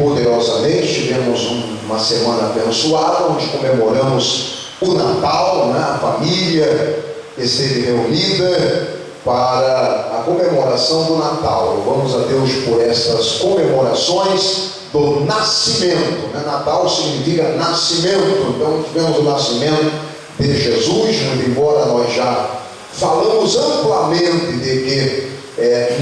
poderosamente. Tivemos uma semana abençoada, onde comemoramos o Natal, né? A família esteve reunida para a comemoração do Natal. Louvamos a Deus por essas comemorações do nascimento, né? Natal significa nascimento. Então tivemos o nascimento de Jesus, muito embora nós já falamos amplamente de que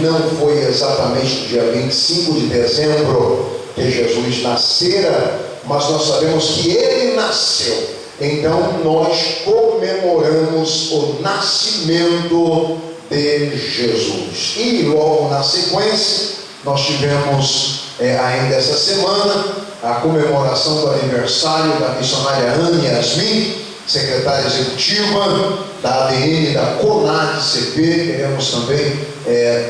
não foi exatamente no dia 25 de dezembro que Jesus nascera, mas nós sabemos que ele nasceu. Então nós comemoramos o nascimento de Jesus. E logo na sequência nós tivemos ainda essa semana a comemoração do aniversário da missionária Anne Yasmin, secretária executiva da ADN da CONAD-CP. Queremos também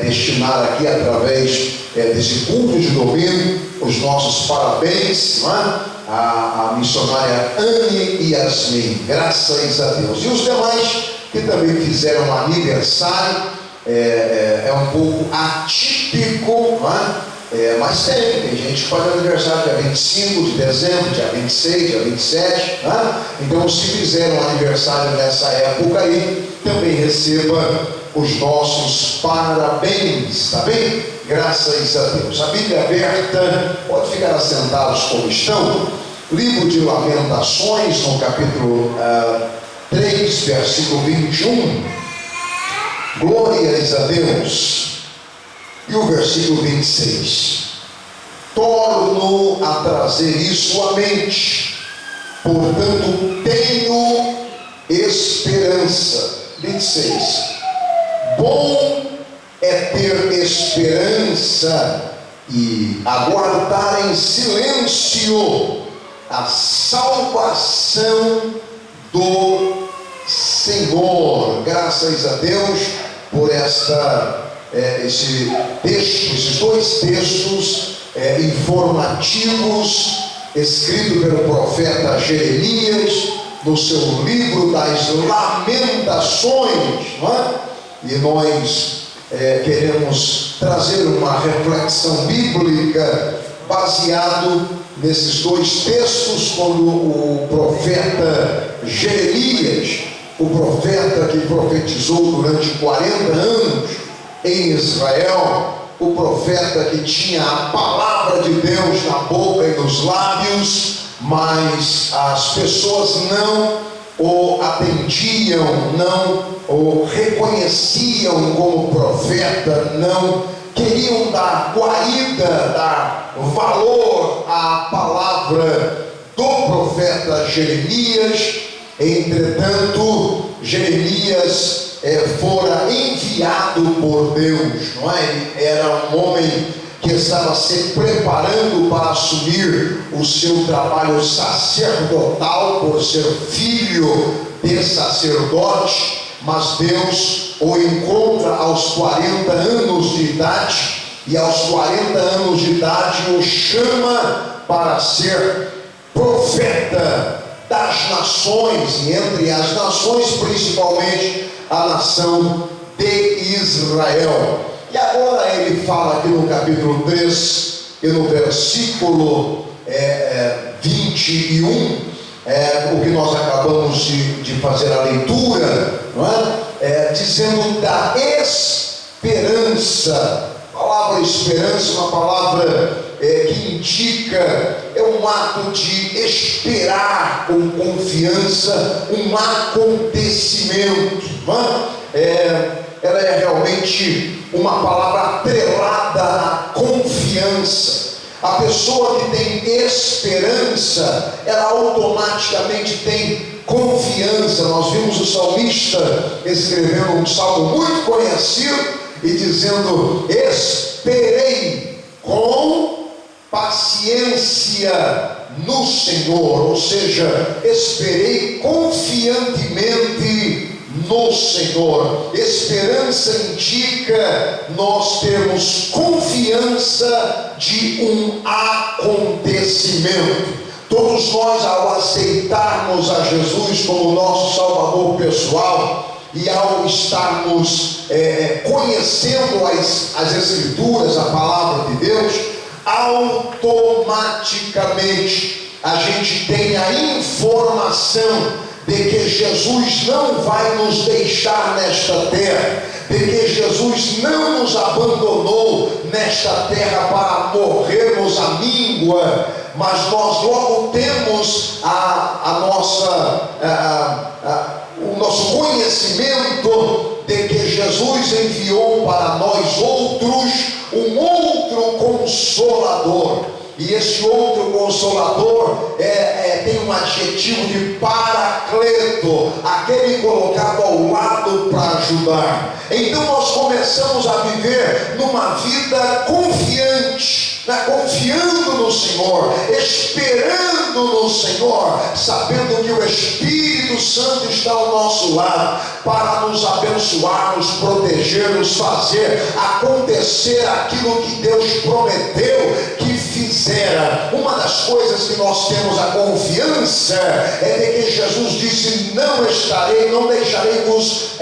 destinar aqui, através desse culto de domingo, os nossos parabéns, não é? A missionária Anne Yasmin, graças a Deus. E os demais que também fizeram aniversário, é um pouco atípico, não é? Mas tem gente que faz aniversário dia 25 de dezembro, dia 26, dia 27, né? Então os que fizeram aniversário nessa época aí, também receba os nossos parabéns, tá bem? Graças a Deus. A Bíblia aberta, pode ficar assentados como estão. Livro de Lamentações, no capítulo 3, versículo 21. Glórias a Deus. E o versículo 26. Torno a trazer isso à mente, portanto tenho esperança. 26. Bom é ter esperança e aguardar em silêncio a salvação do Senhor. Graças a Deus por esse texto, esses dois textos informativos, escrito pelo profeta Jeremias no seu livro das Lamentações, não é? E nós queremos trazer uma reflexão bíblica baseado nesses dois textos, quando o profeta Jeremias, o profeta que profetizou durante 40 anos em Israel, o profeta que tinha a palavra de Deus na boca e nos lábios, mas as pessoas não o atendiam, não o reconheciam como profeta, não queriam dar guarida, dar valor à palavra do profeta Jeremias. Entretanto, Jeremias fora enviado por Deus, não é? Ele era um homem que estava se preparando para assumir o seu trabalho sacerdotal, por ser filho de sacerdote, mas Deus o encontra aos 40 anos de idade, e aos 40 anos de idade o chama para ser profeta das nações, e entre as nações principalmente a nação de Israel. E agora ele fala aqui no capítulo 3 e no versículo 21, o que nós acabamos de fazer a leitura, não é? Dizendo da esperança. A palavra esperança é uma palavra que indica, um ato de esperar com confiança um acontecimento, não é? Ela é realmente uma palavra atrelada à confiança. A pessoa que tem esperança, ela automaticamente tem confiança. Nós vimos o salmista escrevendo um salmo muito conhecido e dizendo: esperei com paciência no Senhor, ou seja, esperei confiantemente no Senhor. Esperança indica nós termos confiança de um acontecimento. Todos nós, ao aceitarmos a Jesus como nosso Salvador pessoal, e ao estarmos conhecendo as Escrituras, a palavra de Deus, automaticamente a gente tem a informação de que Jesus não vai nos deixar nesta terra, de que Jesus não nos abandonou nesta terra para morrermos à míngua, mas nós logo temos o nosso conhecimento de que Jesus enviou para nós outros um outro Consolador. E esse outro Consolador tem um adjetivo de Paracleto, aquele colocado ao lado para ajudar. Então nós começamos a viver numa vida confiante, confiando no Senhor, esperando no Senhor, sabendo que o Espírito Santo está ao nosso lado para nos abençoar, nos proteger, nos fazer acontecer aquilo que Deus prometeu que fizera. Uma das coisas que nós temos a confiança é de que Jesus disse: não deixarei-vos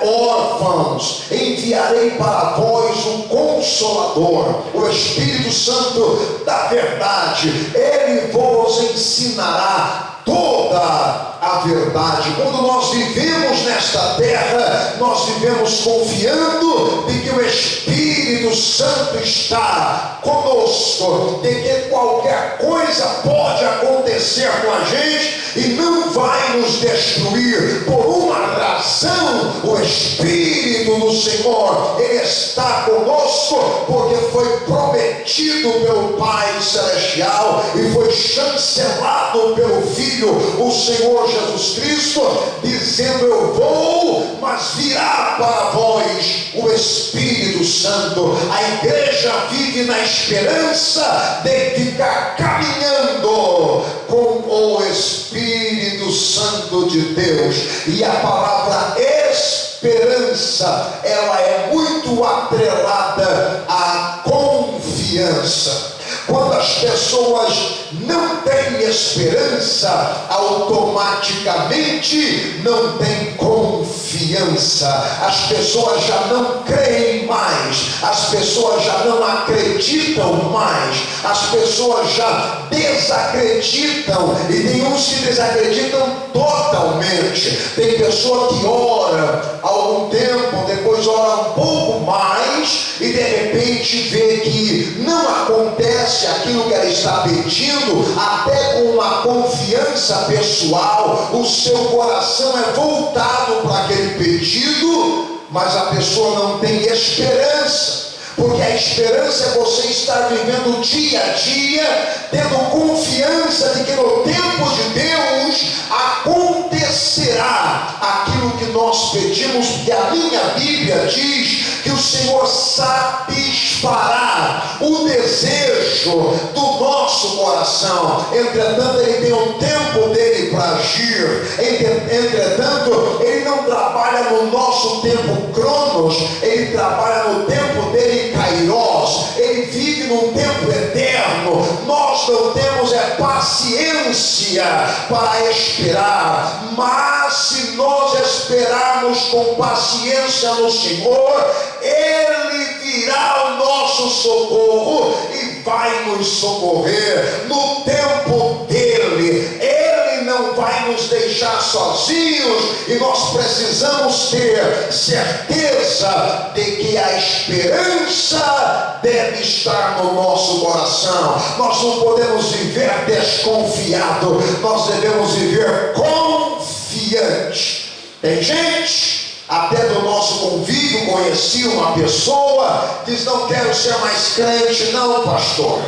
órfãos, enviarei para vós o Consolador, o Espírito Santo da verdade. Ele vos ensinará toda a verdade. Quando nós vivemos nesta terra, nós vivemos confiando de que o Espírito Santo está conosco, de que qualquer coisa pode acontecer com a gente e não vai nos destruir. Por uma razão, o Espírito do Senhor, Ele está conosco, porque foi prometido pelo Pai Celestial e foi chancelado pelo Filho, o Senhor Jesus Cristo, dizendo: eu vou, mas virá para vós o Espírito Santo. A igreja vive na esperança de ficar caminhando com o Espírito Santo de Deus. E a palavra esperança, ela é muito atrelada à confiança. Quando as pessoas não têm esperança, automaticamente não têm confiança. As pessoas já não creem mais, as pessoas já não acreditam mais, as pessoas já desacreditam, e tem uns que desacreditam totalmente. Tem pessoa que ora há algum tempo, depois ora um pouco mais e de repente vê que não acontece aquilo que ela está pedindo, até com uma confiança pessoal, o seu coração é voltado para aquele pedido, mas a pessoa não tem esperança. Porque a esperança é você estar vivendo dia a dia, tendo confiança de que no tempo de Deus acontecerá aquilo que nós pedimos, porque a minha Bíblia diz que o Senhor satisfará o desejo do nosso coração. Entretanto, Ele tem um tempo dele para agir. Entretanto, Ele não trabalha no nosso tempo cronos, Ele trabalha no tempo dele kairos. Ele vive num tempo eterno. Nós não temos paciência para esperar, mas se nós esperarmos com paciência no Senhor, Ele virá ao nosso socorro e vai nos socorrer no tempo dele. Ele não vai nos deixar sozinhos, e nós precisamos ter certeza de que a esperança deve estar no nosso coração. Nós não podemos viver desconfiado, nós devemos viver confiante. Tem gente, até do nosso convívio, conheci uma pessoa, diz: não quero ser mais crente não, pastor,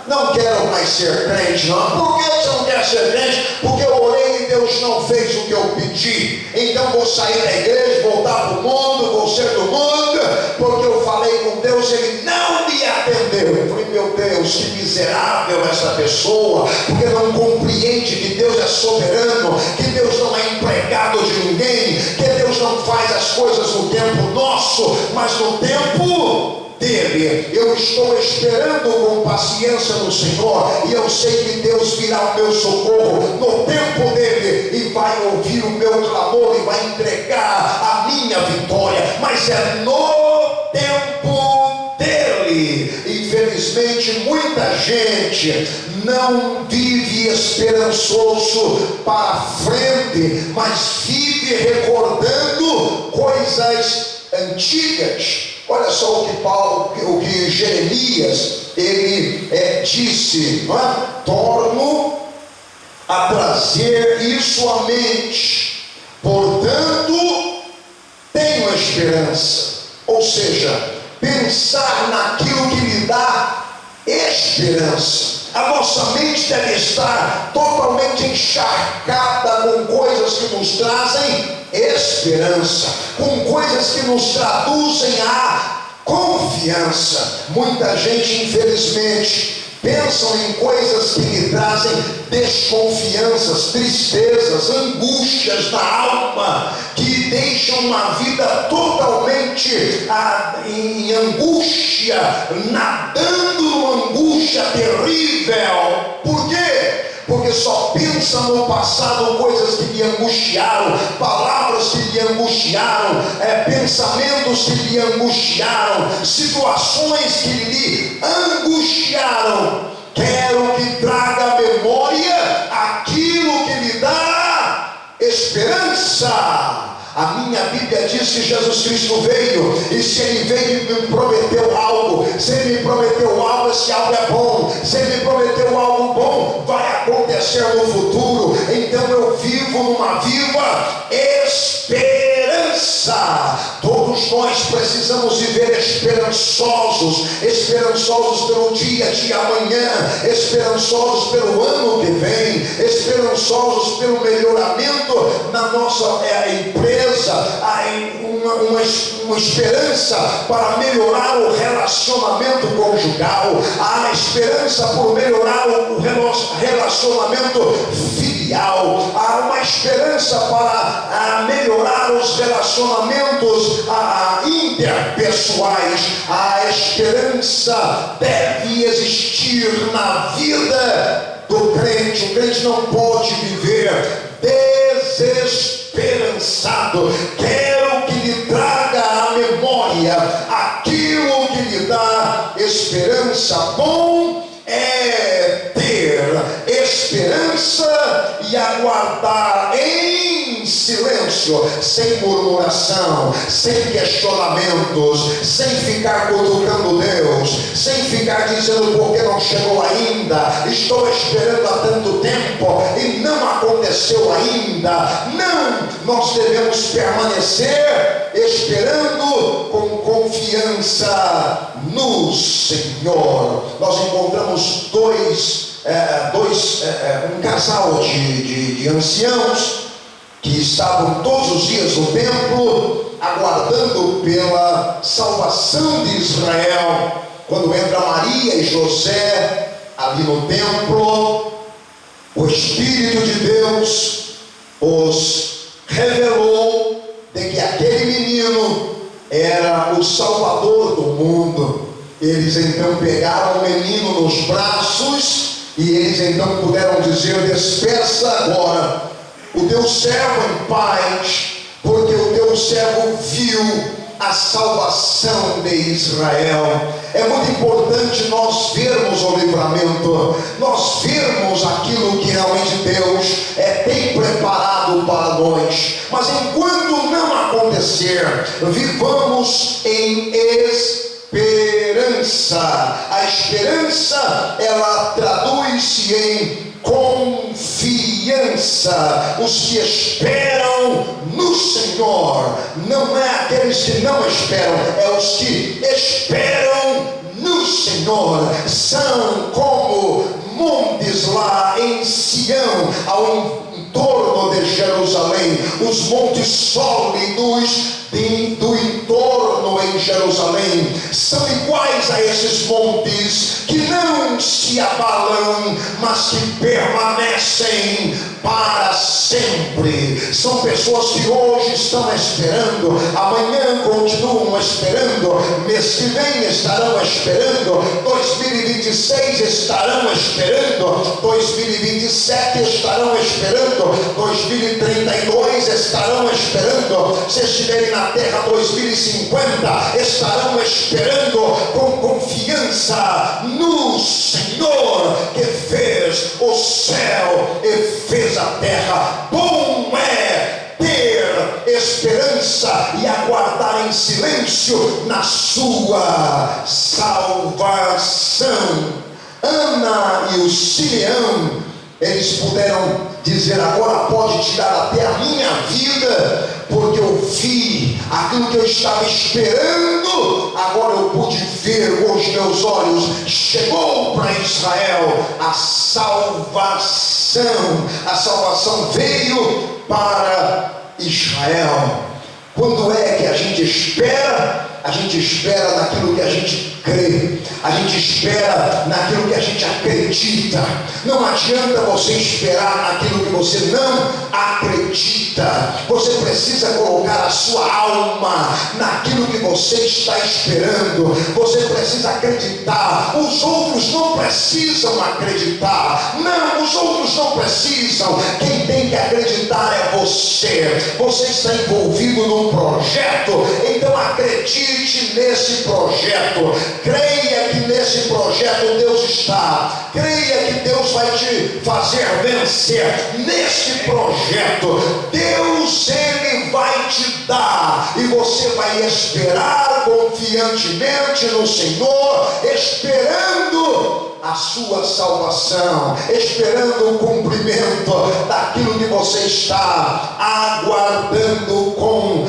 não quero mais ser crente não. Por que você não quer ser crente? Porque eu orei e Deus não fez o que eu pedi, então vou sair da igreja, voltar para o mundo, vou ser do mundo, porque eu falei com Deus, Ele não me atendeu. Eu falei: meu Deus, que miserável essa pessoa, porque não compreende que Deus é soberano, que Deus não é empregado de ninguém, que Deus não faz as coisas no tempo nosso, mas no tempo dele. Eu estou esperando com paciência no Senhor, e eu sei que Deus virá ao meu socorro no tempo dele, e vai ouvir o meu clamor e vai entregar a minha vitória, mas é no tempo dele. Infelizmente Infelizmente, muita gente não vive esperançoso para frente, mas vive recordando coisas antigas. Olha só o que Jeremias ele disse, não é? Torno a trazer isso à mente, portanto tenho esperança. Ou seja, pensar naquilo que lhe dá esperança. A nossa mente deve estar totalmente encharcada com coisas que nos trazem esperança, com coisas que nos traduzem a confiança. Muita gente, infelizmente, pensam em coisas que lhe trazem desconfianças, tristezas, angústias na alma, que deixam uma vida totalmente em angústia, nadando numa angústia terrível. Por quê? Porque só pensa no passado coisas que lhe angustiaram, palavras que lhe angustiaram, pensamentos que lhe angustiaram, situações que lhe angustiaram. Quero que traga à memória aquilo que lhe dá esperança. A minha Bíblia diz que Jesus Cristo veio, e se Ele veio e me prometeu algo, se Ele me prometeu algo, esse algo é bom. Se Ele me prometeu algo bom, vai acontecer no futuro. Então eu vivo numa viva esperança. Todos nós precisamos viver esperançosos pelo dia de amanhã, esperançosos pelo ano que vem, esperançosos pelo melhoramento na nossa empresa, uma esperança para melhorar o relacionamento conjugal, há esperança por melhorar o relacionamento filial, há uma esperança para melhorar os relacionamentos interpessoais. A esperança deve existir na vida do crente. O crente não pode viver desesperançado. Quero que lhe traga à memória aquilo que lhe dá esperança. Bom é ter esperança e aguardar em silêncio, sem murmuração, sem questionamentos, sem ficar cutucando Deus, sem ficar dizendo por que não chegou ainda, estou esperando há tanto tempo e não aconteceu ainda. Não, nós devemos permanecer esperando com confiança no Senhor. Nós encontramos um casal de anciãos que estavam todos os dias no templo, aguardando pela salvação de Israel. Quando entra Maria e José ali no templo, o Espírito de Deus os revelou de que aquele menino era o Salvador do mundo. Eles então pegaram o menino nos braços e eles então puderam dizer: despeça agora o teu servo em paz, porque o teu servo viu a salvação de Israel. É muito importante nós vermos o livramento, nós vermos aquilo que realmente Deus tem preparado para nós. Mas enquanto não acontecer, vivamos em esperança. A esperança, ela traduz-se em confiança. Os que esperam no Senhor, não é aqueles que não esperam, é os que esperam no Senhor. São como montes lá em Sião, ao entorno de Jerusalém, os montes sólidos do entorno em Jerusalém são iguais a esses montes que não se abalam, mas que permanecem para sempre. São pessoas que hoje estão esperando, amanhã continuam esperando, mês que vem estarão esperando, 2026 estarão esperando, 2027 estarão esperando, 2032 estarão esperando, se estiverem na terra 2050 estarão esperando com confiança no Senhor que fez o céu e fez a terra. Bom é ter esperança e aguardar em silêncio na sua salvação. Ana e o Simeão, eles puderam dizer: agora pode tirar até a minha vida, porque eu vi aquilo que eu estava esperando, agora eu pude ver com os meus olhos. Chegou para Israel a salvação. A salvação veio para Israel. Quando é que a gente espera? A gente espera naquilo que a gente crê, a gente espera naquilo que a gente acredita. Não adianta você esperar naquilo que você não acredita. Você precisa colocar a sua alma naquilo que você está esperando. Você precisa acreditar. Os outros não precisam acreditar. Não, os outros não precisam. Quem tem que acreditar é você. Você está envolvido num projeto, então acredite nesse projeto. Creia que nesse projeto Deus está. Creia que Deus vai te fazer vencer. Nesse projeto Deus, Ele vai te dar, e você vai esperar confiantemente no Senhor, esperando a sua salvação, esperando o cumprimento daquilo que você está aguardando com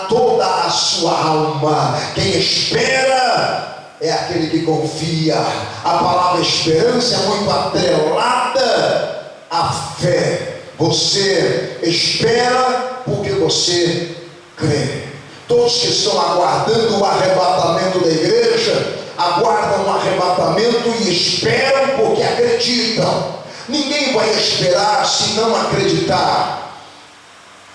toda a sua alma. Quem espera é aquele que confia. A palavra esperança é muito atrelada à fé. Você espera porque você crê. Todos que estão aguardando o arrebatamento da igreja aguardam o arrebatamento e esperam porque acreditam. Ninguém vai esperar se não acreditar.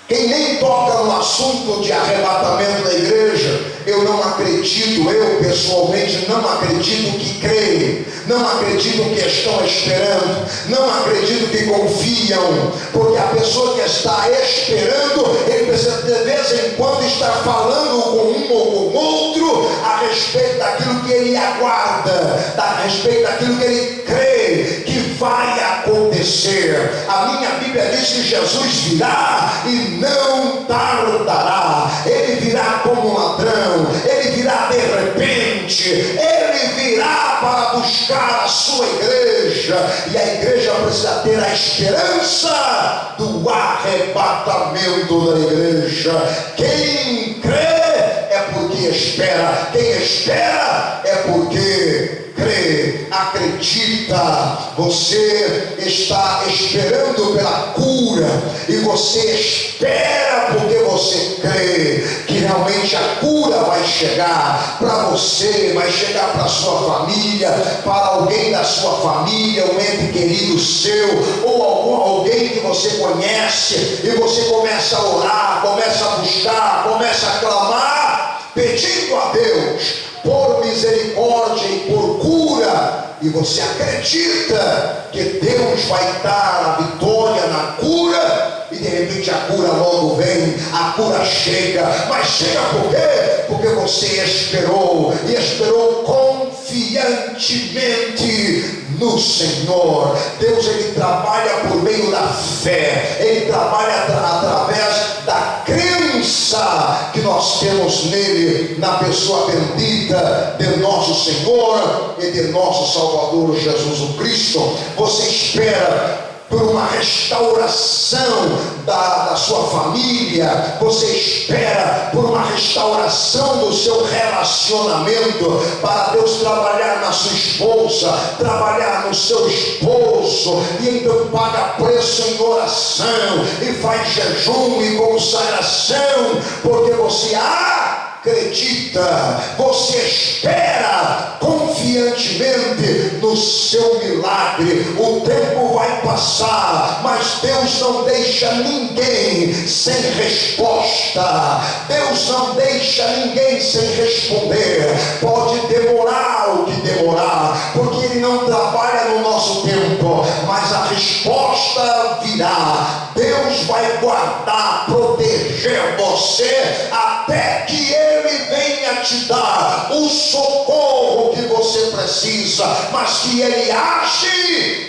Quem nem toca no assunto de arrebatamento da igreja, eu não acredito, eu pessoalmente não acredito que creem, não acredito que estão esperando, não acredito que confiam, porque a pessoa que está esperando, ele precisa de vez em quando estar falando com um ou com outro a respeito daquilo que ele aguarda, a respeito daquilo que ele crê que vai acontecer. A minha Bíblia diz que Jesus virá e não tardará. Ele virá como um ladrão, ele virá de repente, ele virá para buscar a sua igreja, e a igreja precisa ter a esperança do arrebatamento da igreja. Quem crê é porque espera, quem espera é porque crê, acredita. Você está esperando pela cura, e você espera porque você crê que realmente a cura vai chegar para você, vai chegar para a sua família, para alguém da sua família, um ente querido seu, ou alguém que você conhece, e você começa a orar, começa a buscar, começa a clamar, pedindo a Deus por misericórdia e por cura, e você acredita que Deus vai dar a vitória na cura, e de repente a cura logo vem, a cura chega. Mas chega por quê? Porque você esperou, e esperou confiantemente no Senhor. Deus, Ele trabalha por meio da fé, Ele trabalha através da crença que nós temos nele, na pessoa bendita de nosso Senhor e de nosso Salvador Jesus Cristo. Você espera por uma restauração da sua família, você espera por uma restauração do seu relacionamento, para Deus trabalhar na sua esposa, trabalhar no seu esposo, e então paga preço em oração, e faz jejum e consagração, porque você acredita acredita, você espera confiantemente no seu milagre. O tempo vai passar, mas Deus não deixa ninguém sem resposta. Deus não deixa ninguém sem responder. Pode demorar o que demorar, porque Ele não trabalha no nosso tempo, mas a resposta virá. Deus vai guardar, proteger você até que Ele venha te dar o socorro que você precisa. Mas que Ele age,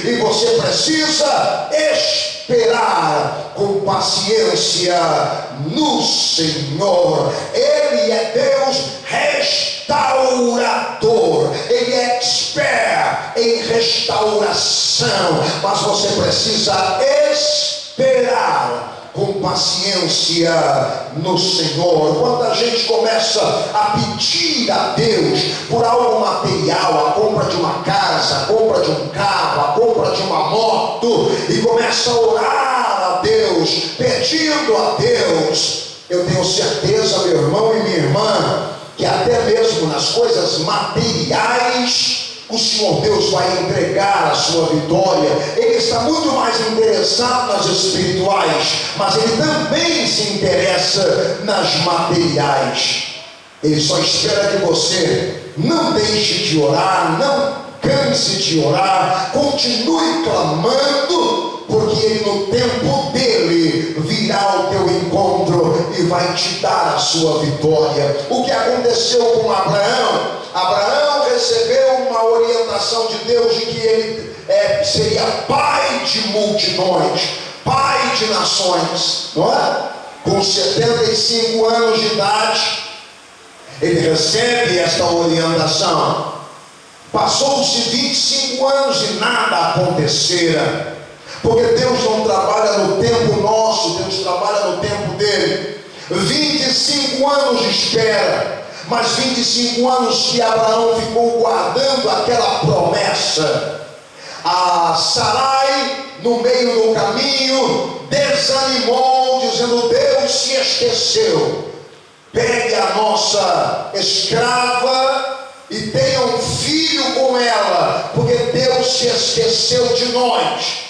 e você precisa esperar com paciência no Senhor. Ele é Deus restaurador, Ele é expert em restauração, mas você precisa esperar com paciência no Senhor. Quando a gente começa a pedir a Deus por algo material, a compra de uma casa, a compra de um carro, a compra de uma moto, e começa a orar a Deus, pedindo a Deus, eu tenho certeza, meu irmão e minha irmã, que até mesmo nas coisas materiais o Senhor Deus vai entregar a sua vitória. Ele está muito mais interessado nas espirituais, mas Ele também se interessa nas materiais. Ele só espera que você não deixe de orar, não canse de orar, continue clamando, porque Ele no tempo dele virá ao teu encontro e vai te dar a sua vitória. O que aconteceu com Abraão? Abraão recebeu uma orientação de Deus de que ele seria pai de multidões, pai de nações, não é? Com 75 anos de idade, ele recebe esta orientação. Passou-se 25 anos e nada acontecera, porque Deus não trabalha no tempo nosso, Deus trabalha no tempo dele. 25 anos de espera, mas 25 anos que Abraão ficou guardando aquela promessa. A Sarai, no meio do caminho, desanimou, dizendo: Deus se esqueceu. Pegue a nossa escrava e tenha um filho com ela, porque Deus se esqueceu de nós.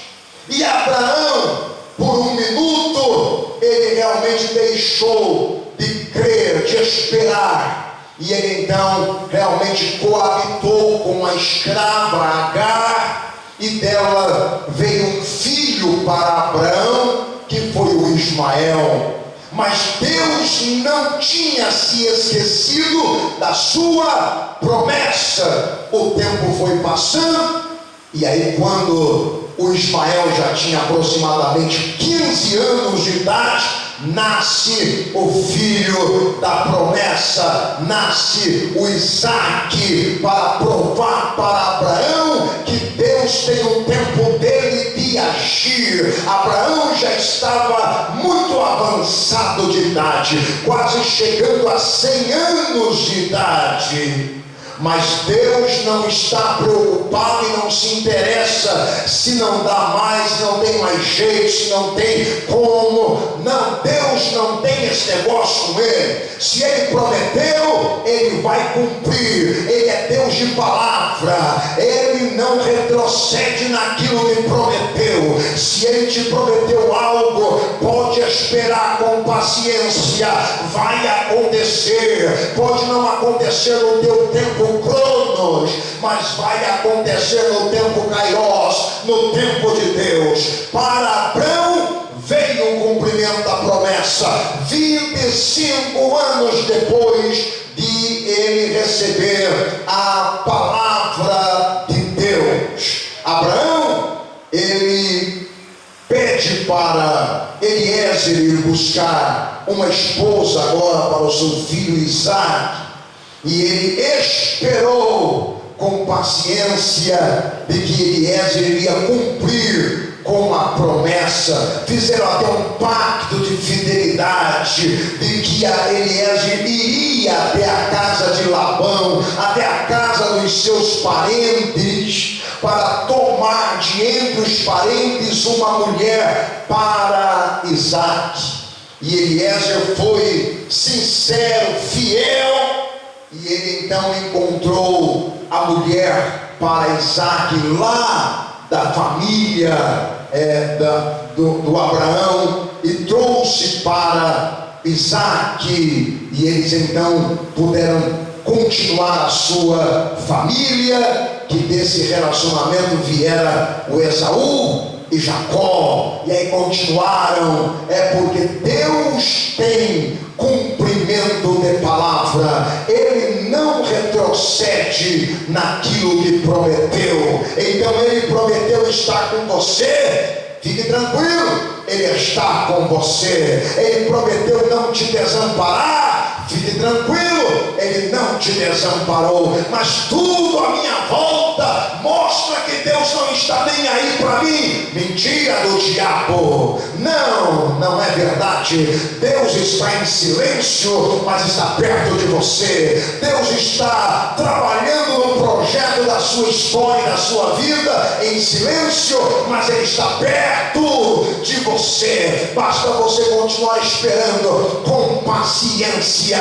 E Abraão, por um minuto, ele realmente deixou de crer, de esperar. E ele então realmente coabitou com a escrava Agar, e dela veio um filho para Abraão, que foi o Ismael. Mas Deus não tinha se esquecido da sua promessa. O tempo foi passando, e aí quando o Ismael já tinha aproximadamente 15 anos de idade, nasce o filho da promessa, nasce o Isaque, para provar para Abraão que Deus tem o tempo dele de agir. Abraão já estava muito avançado de idade, quase chegando a 100 anos de idade. Mas Deus não está preocupado e não se interessa se não dá mais, não tem mais jeito, se não tem como. Não, Deus não tem esse negócio com Ele. Se Ele prometeu, Ele vai cumprir. Ele é Deus de palavra. Ele não retrocede naquilo que prometeu. Se Ele te prometeu algo, pode esperar com paciência. Vai acontecer. Pode não acontecer no teu tempo cronos, mas vai acontecer no tempo kairos, no tempo de Deus. Para Abraão veio o cumprimento da promessa, 25 anos depois de ele receber a palavra de Deus. Abraão, ele pede para Eliezer ir buscar uma esposa agora para o seu filho Isaque. E ele esperou com paciência de que Eliezer iria cumprir com a promessa. Fizeram até um pacto de fidelidade, de que Eliezer iria até a casa de Labão, até a casa dos seus parentes, para tomar de entre os parentes uma mulher para Isaque. E Eliezer foi sincero, fiel, e ele então encontrou a mulher para Isaac lá da família do Abraão, e trouxe para Isaac, e eles então puderam continuar a sua família, que desse relacionamento viera o Esaú e Jacó, e aí continuaram. É porque Deus tem cumprimento de palavra, Ele não retrocede naquilo que prometeu. Então Ele prometeu estar com você, fique tranquilo, Ele está com você. Ele prometeu não te desamparar, fique tranquilo, Ele não te desamparou. Mas tudo à minha volta mostra que Deus não está nem aí para mim. Mentira do diabo. Não é verdade. Deus está em silêncio, mas está perto de você. Deus está trabalhando no projeto da sua história, da sua vida, em silêncio, mas Ele está perto de você. Basta você continuar esperando com paciência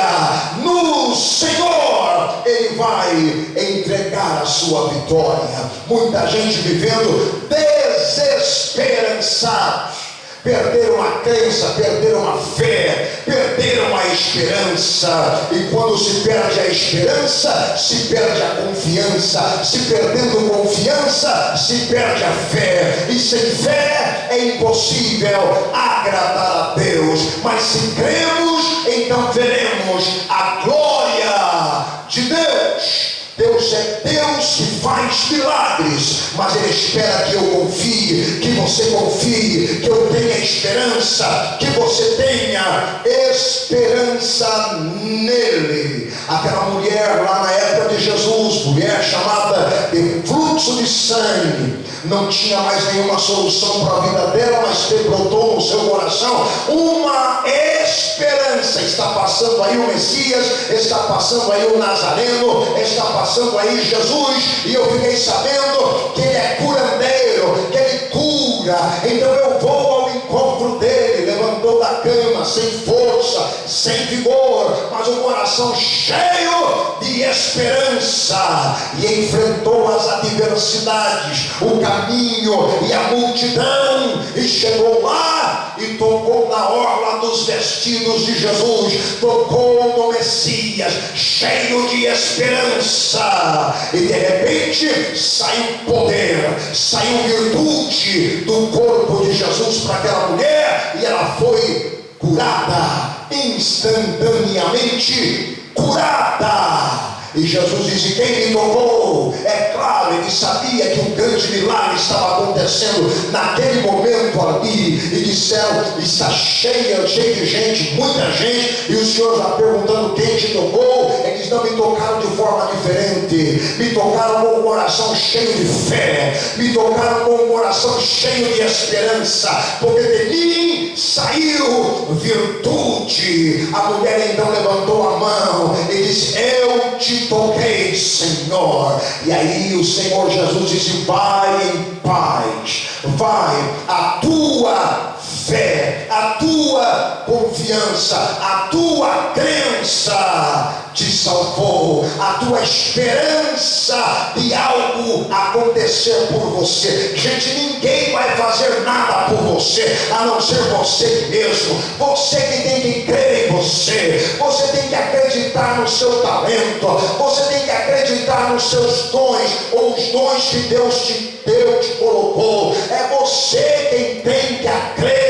no Senhor. Ele vai entregar a sua vitória. Muita gente vivendo desesperançados, perderam a crença, perderam a fé, perderam a esperança. E quando se perde a esperança, se perde a confiança. Se perdendo confiança, se perde a fé. E sem fé é impossível agradar a Deus. Mas se cremos, então veremos a glória de Deus. Deus é Deus que faz milagres, mas Ele espera que eu confie, que você confie, que eu tenha esperança, que você tenha esperança nele. Aquela mulher lá na época de Jesus, mulher chamada de fluxo de sangue, não tinha mais nenhuma solução para a vida dela, mas brotou no seu coração uma esperança. Está passando aí o Messias, está passando aí o Nazareno, está passando aí Jesus, e eu fiquei sabendo que Ele é curandeiro, que Ele cura. Então eu vou ao encontro dele. Levantou da cama, sem força, sem vigor, mas o coração cheio de esperança, e enfrentou as adversidades, o caminho e a multidão, e chegou lá e tocou na orla dos vestidos de Jesus, tocou no Messias, cheio de esperança, e de repente saiu poder, saiu virtude do corpo de Jesus para aquela mulher, e ela foi curada, instantaneamente curada. E Jesus disse: quem me tocou? É claro, ele sabia que um grande milagre estava acontecendo naquele momento ali. E disseram: está cheio de gente, muita gente. E o Senhor já perguntando: quem te tocou? Eles não me tocaram de forma diferente, me tocaram com o coração cheio de fé, me tocaram com o coração cheio de esperança, porque de mim saiu virtude. A mulher então levantou a mão e disse: eu te toquei, Senhor. E aí o Senhor Jesus disse: vai em paz, vai, a tua fé, a tua confiança, a tua crença te salvou, a tua esperança de algo acontecer por você. Gente, ninguém vai fazer nada por você a não ser você mesmo. Você que tem que crer em você, você tem que acreditar no seu talento, você tem que acreditar nos seus dons, ou os dons que Deus te deu, te colocou. É você quem tem que acreditar.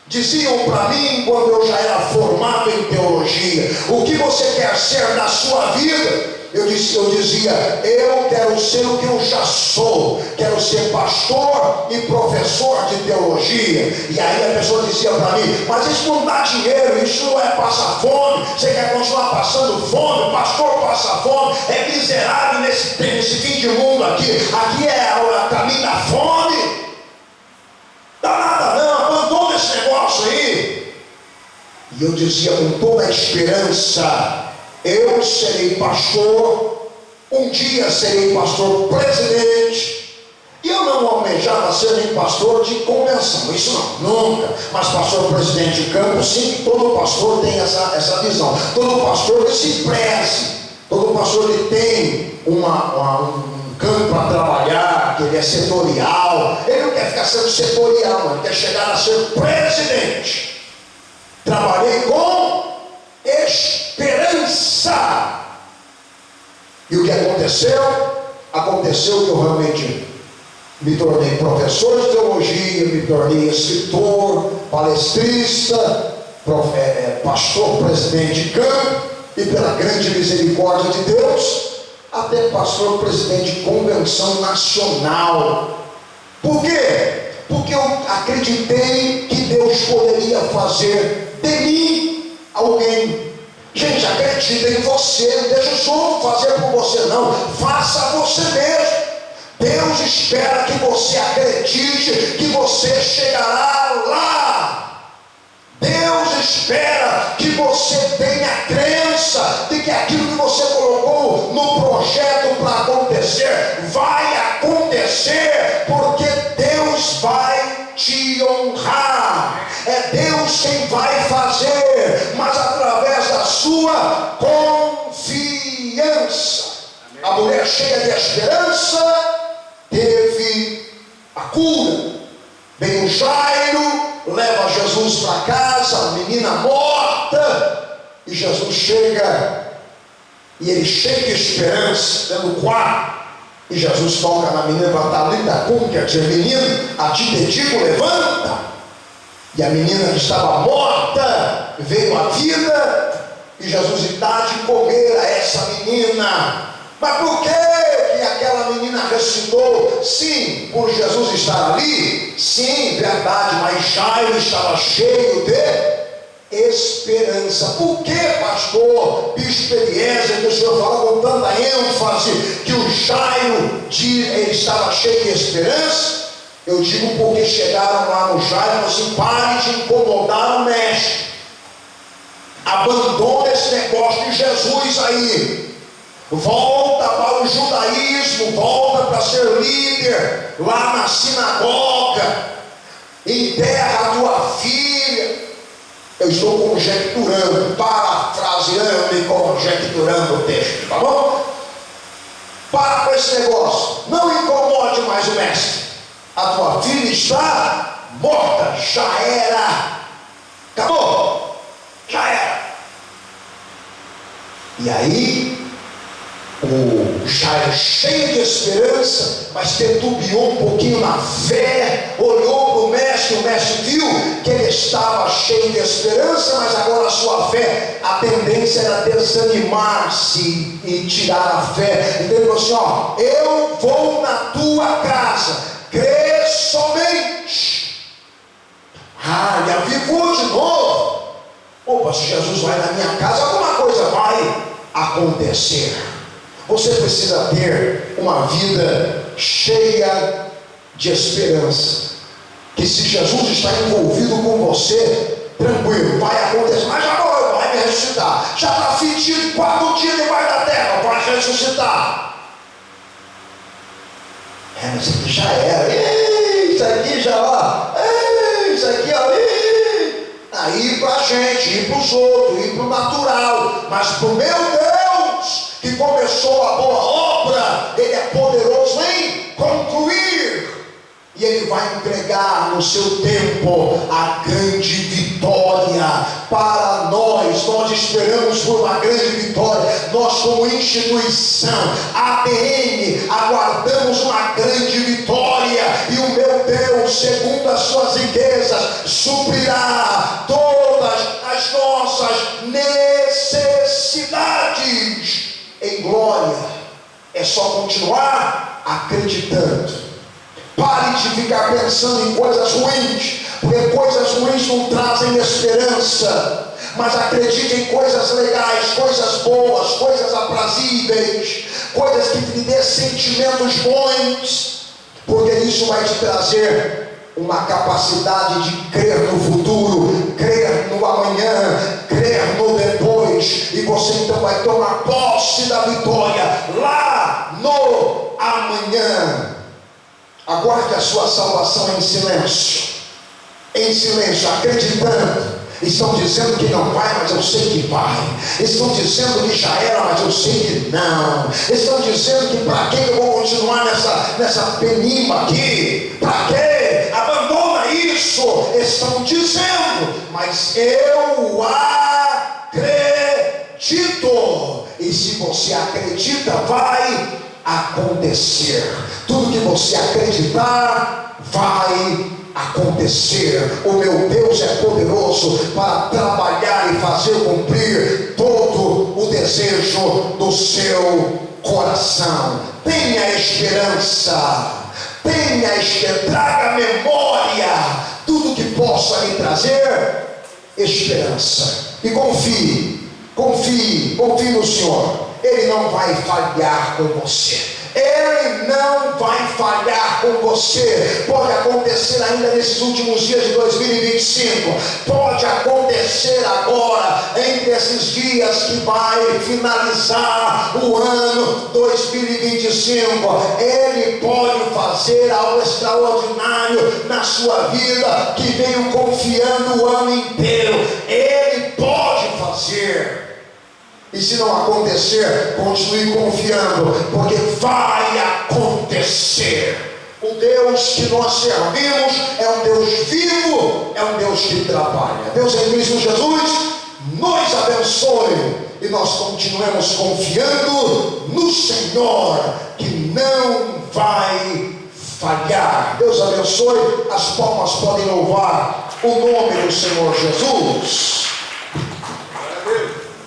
Diziam para mim, quando eu já era formado em teologia: o que você quer ser na sua vida? Eu dizia: eu quero ser o que eu já sou, quero ser pastor e professor de teologia. E aí a pessoa dizia para mim: mas isso não dá dinheiro, isso não é passar fome, você quer continuar passando fome? O pastor passa fome, é miserável nesse fim de mundo aqui é o caminho da fome. Dá nada não, abandona esse negócio aí. E eu dizia com toda a esperança: eu serei pastor, um dia serei pastor presidente, E eu não almejava ser nem pastor de convenção, isso não, nunca. Mas pastor presidente de campo, sim, todo pastor tem essa visão. Todo pastor que se preze, todo pastor que tem um campo para trabalhar, que ele é setorial, ele não quer ficar sendo setorial, ele quer chegar a ser presidente. Trabalhei com esperança. E o que aconteceu? Aconteceu que eu realmente me tornei professor de teologia, me tornei escritor, palestrista, pastor, presidente de campo, e pela grande misericórdia de Deus, até pastor, presidente de convenção nacional. Por quê? Porque eu acreditei que Deus poderia fazer de mim alguém. Gente, acredita em você, não deixa os outros fazer por você não, faça você mesmo. Deus espera que você acredite que você chegará lá. Deus espera que você tenha crença de que aquilo que você colocou no projeto para acontecer, vai acontecer, porque Deus vai te honrar. É Deus quem vai fazer, mas através da sua confiança. A mulher cheia de esperança teve a cura. Vem o Jairo, leva Jesus para casa, a menina morta, e Jesus chega, e ele cheio de esperança, dentro do quarto, e Jesus toca na menina, Talita cum, quer dizer, menino, a ti te digo, levanta. E a menina que estava morta veio à vida, e Jesus dá de comer a essa menina. Mas por que aquela menina ressuscitou? Sim, por Jesus estar ali, sim, verdade, mas Jairo estava cheio de esperança. Por que, pastor Bispo Eliezer, que o senhor fala com tanta ênfase que o Jairo ele estava cheio de esperança? Eu digo porque chegaram lá no Jairo e falaram assim: pare de incomodar o mestre, abandona esse negócio de Jesus aí, volta para o judaísmo, volta para ser líder lá na sinagoga, enterra a tua filha. Eu estou conjecturando, parafraseando e conjecturando o texto, tá bom? Para com esse negócio, não incomode mais o mestre. A tua filha está morta, já era, acabou, já era. E aí o Jairo, cheio de esperança, mas titubeou um pouquinho na fé, olhou para o mestre viu que ele estava cheio de esperança, mas agora a sua fé, a tendência era desanimar-se e tirar a fé. Então ele falou assim: ó, eu vou na tua casa, crê somente. E avivou de novo. Opa, se Jesus vai na minha casa, alguma coisa vai acontecer. Você precisa ter uma vida cheia de esperança, que se Jesus está envolvido com você, tranquilo, vai acontecer. Mas já morreu, vai me ressuscitar. Já está fedido, 4 dias debaixo da terra, vai ressuscitar. Mas isso aqui já era. Isso aqui já, ó. Isso aqui, ó. Aí para a gente, ir para os outros, ir para o natural. Mas para o meu Deus, que começou a boa obra, Ele é poderoso em concluir, e Ele vai entregar no seu tempo a grande vitória para nós. Nós esperamos por uma grande vitória. Nós, como instituição ADN, aguardamos uma grande vitória, e o meu Deus, segundo as suas riquezas, suprirá todas as nossas necessidades em glória. É só continuar acreditando. Pare de ficar pensando em coisas ruins, porque coisas ruins não trazem esperança. Mas acredite em coisas legais, coisas boas, coisas aprazíveis, coisas que lhe dê sentimentos bons, porque isso vai te trazer uma capacidade de crer no futuro, crer no amanhã, crer no depois, e você então vai tomar posse da vitória lá no amanhã. Aguarde a sua salvação em silêncio, acreditando. Estão dizendo que não vai, mas eu sei que vai. Estão dizendo que já era, mas eu sei que não. Estão dizendo que para que eu vou continuar nessa penima aqui? Para que? Abandona isso. Estão dizendo, mas eu acredito. E se você acredita, vai acontecer. Tudo que você acreditar, vai acontecer. O meu Deus é poderoso para trabalhar e fazer cumprir todo o desejo do seu coração. Tenha esperança, traga à memória tudo que possa lhe trazer esperança. E confie no Senhor. Ele não vai falhar com você. Ele não vai falhar com você. Pode acontecer ainda nesses últimos dias de 2025. Pode acontecer agora, entre esses dias que vai finalizar o ano 2025. Ele pode fazer algo extraordinário na sua vida, que veio confiando o ano inteiro. Ele pode fazer. E se não acontecer, continue confiando, porque vai acontecer. O Deus que nós servimos é um Deus vivo, é um Deus que trabalha. Deus em Cristo Jesus nos abençoe e nós continuemos confiando no Senhor, que não vai falhar. Deus abençoe. As palmas podem louvar o nome do Senhor Jesus.